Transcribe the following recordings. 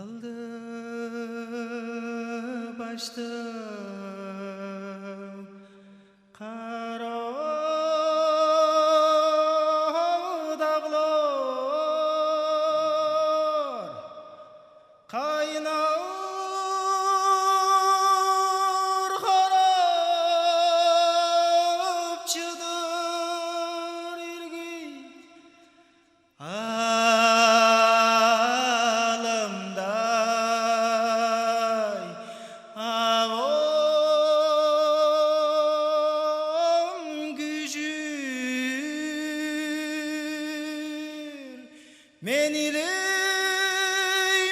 Aldı baştım kara dağlar kaynar harapçıdır irgin alımday avom gücür men ile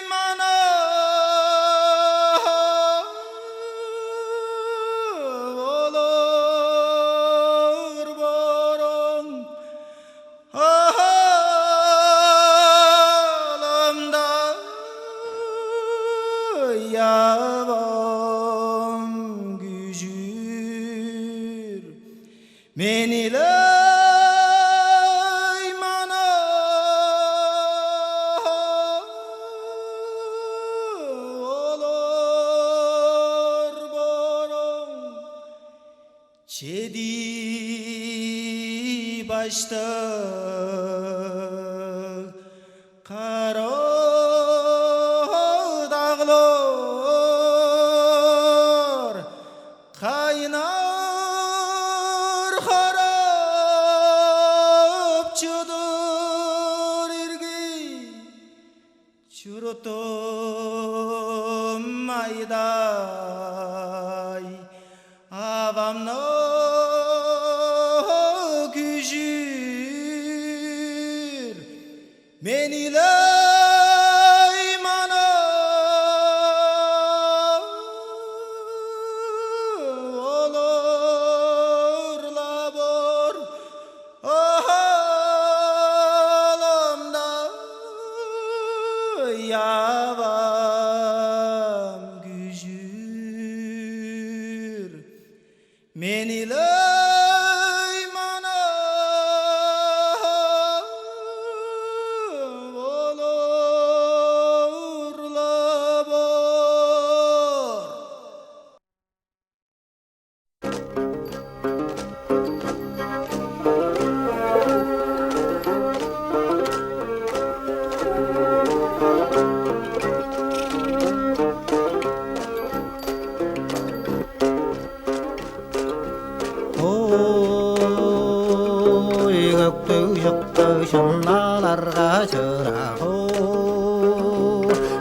mana olur boron alamda yavam gücür men ile mana olur boron çedi başta kara dağlar kaynar harapçıdır irgin çurutum mayday avamno gücür men ile mana olur labor alamda yavam gücür men ile mana olur labor Oy göktü yıktı şınnalarga çıraho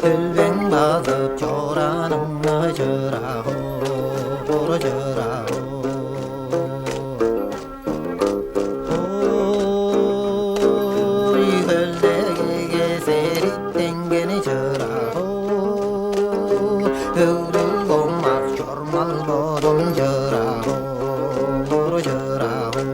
Gülben basıp çoranımna çıraho Boru çıraho Oy gözdegi serit dengeni çıraho Gövdül olmaz çormal bodum çıraho Boru çıraho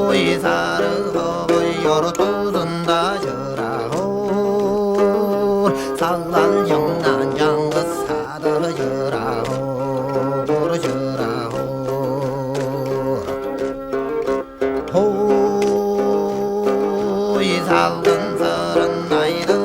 Oy sarı havoy yortuzunda çıraho Sağlan yondan yalnız sadı çıraho Boru çıraho Oy salgın sırın aydı